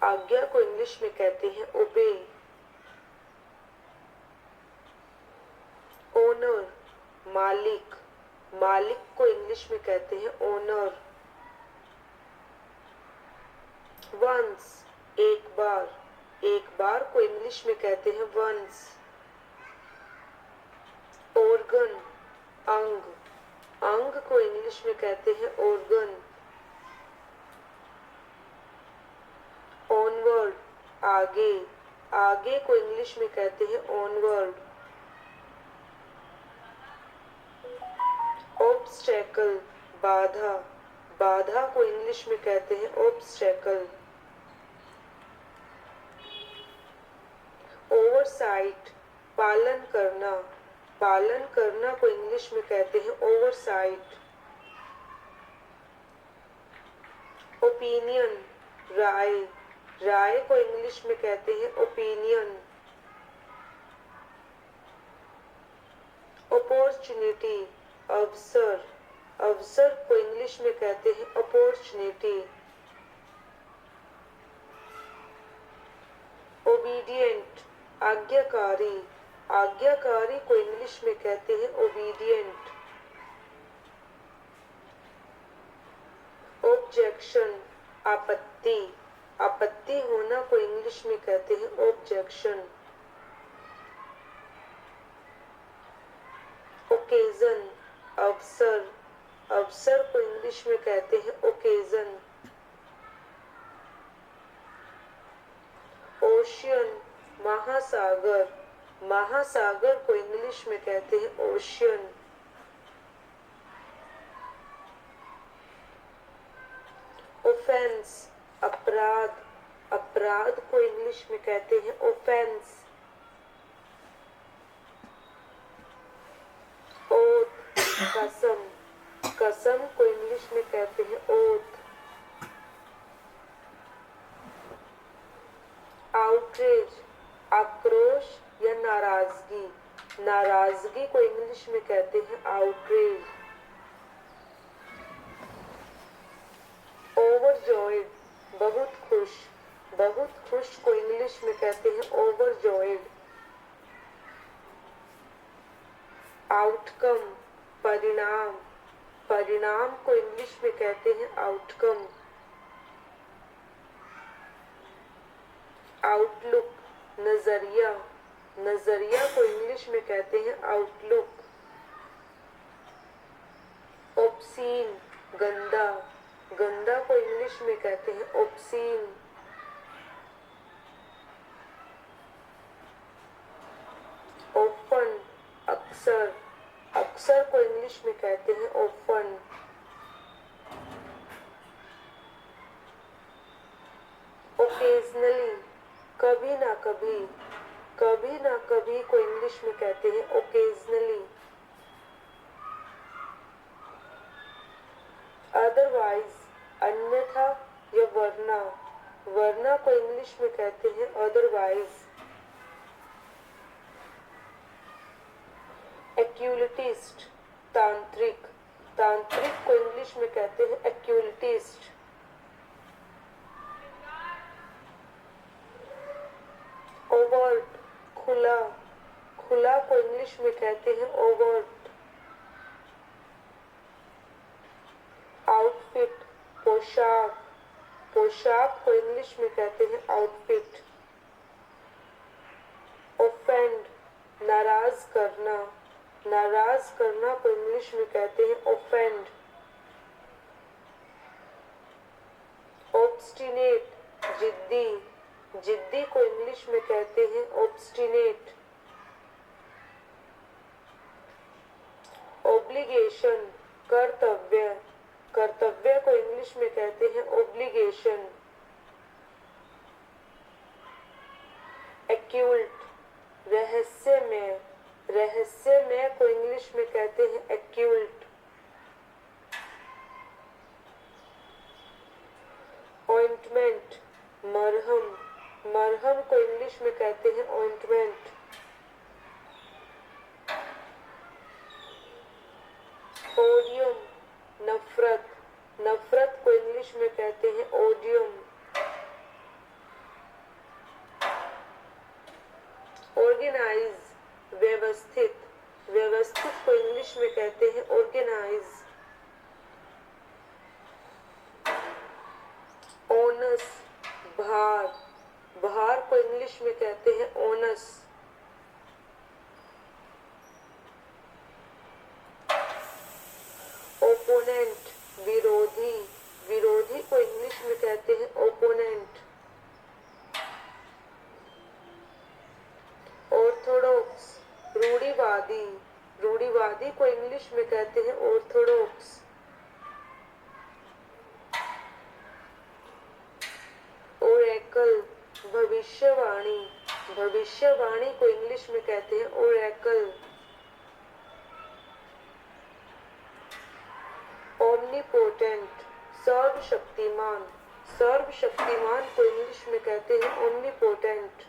आज्ञा को इंग्लिश में कहते हैं ओबे। ओनर, मालिक, मालिक को इंग्लिश में कहते हैं ओनर। वंस, एक बार, एक बार को इंग्लिश में कहते हैं वंस। ऑर्गन, अंग, अंग को इंग्लिश में कहते हैं ऑर्गन। ऑनवर्ड, आगे, आगे को इंग्लिश में कहते हैं ऑनवर्ड। ऑब्स्टेकल, बाधा, बाधा को इंग्लिश में कहते हैं ऑब्स्टेकल। ओवरसाइट, पालन करना, पालन करना को इंग्लिश में कहते हैं ओवरसाइट। ओपिनियन, राय, राय को इंग्लिश में कहते हैं ओपिनियन। अपॉर्चुनिटी, अवसर, अवसर को इंग्लिश में कहते हैं अपॉर्चुनिटी। ओबीडिएंट, आज्ञाकारी, आज्ञाकारी को इंग्लिश में कहते हैं ओबीडिएंट। ऑब्जेक्शन, आपत्ति, आपत्ति होना को इंग्लिश में कहते हैं ऑब्जेक्शन। ओकेजन, अवसर, अवसर को इंग्लिश में कहते हैं ओकेजन। ओशियन, महासागर, महासागर को इंग्लिश में कहते हैं ओशियन। ऑफेंस, अपराध, अपराध को इंग्लिश में कहते हैं ऑफेंस। ओथ, कसम, कसम को इंग्लिश में कहते हैं ओथ। आउटरेज, आक्रोश या नाराजगी, नाराजगी को इंग्लिश में कहते हैं आउटरेज। ओवरजॉयड, बहुत खुश, बहुत खुश को इंग्लिश में कहते हैं ओवरजॉयड। आउटकम, परिणाम, परिणाम को इंग्लिश में कहते हैं आउटकम। आउटलुक, नजरिया, नजरिया को इंग्लिश में कहते हैं आउटलुक। ऑब्सीन, गंदा, गंदा को इंग्लिश में कहते हैं ऑब्सीन। ऑफन, अक्सर, अक्सर को इंग्लिश में कहते हैं ऑफन। ओकेजनली, कभी ना कभी, कभी ना कभी को इंग्लिश में कहते हैं ओकेजनली। अदरवाइज, अन्यथा या वरना, वरना को इंग्लिश में कहते हैं अदरवाइज। एक्यूलिटिस्ट, तांत्रिक, तांत्रिक को इंग्लिश में कहते हैं एक्यूलिटिस्ट। ओवर्ट, खुला, खुला को इंग्लिश में कहते हैं ओवर्ट। आउटफिट, पोशाक, पोशाक को इंग्लिश में कहते हैं आउटफिट। ऑफेंड, नाराज करना, नाराज करना को इंग्लिश में कहते हैं ऑफेंड। ऑब्स्टिनेट, जिद्दी, जिद्दी को इंग्लिश में कहते हैं ऑब्स्टिनेट। ऑब्लिगेशन, कर्तव्य, कर्तव्य को इंग्लिश में कहते हैं ऑब्लिगेशन। एक्यूल्ट, रहस्य में, रहस्य में को इंग्लिश में कहते हैं एक्यूल्ट। ऑइंटमेंट, मरहम, मरहम को इंग्लिश में कहते हैं ऑइंटमेंट। ओडियम, नफरत, नफरत को इंग्लिश में कहते हैं ओडियम। ऑर्गेनाइज व्यवस्थित, व्यवस्थित को इंग्लिश में कहते हैं ऑर्गेनाइज। ओनस भार, भार को इंग्लिश में कहते हैं ओनस। ओपोनेंट विरोधी, विरोधी को इंग्लिश में कहते हैं ओपोनेंट। ऑर्थोडॉक्स रूढ़िवादी, रूढ़िवादी को इंग्लिश में कहते हैं ऑर्थोडॉक्स। ओरेकल भविष्यवाणी, भविष्यवाणी को इंग्लिश में कहते हैं ओरेकल। ओमनीपोटेंट सर्वशक्तिमान, सर्वशक्तिमान को इंग्लिश में कहते हैं ओमनीपोटेंट।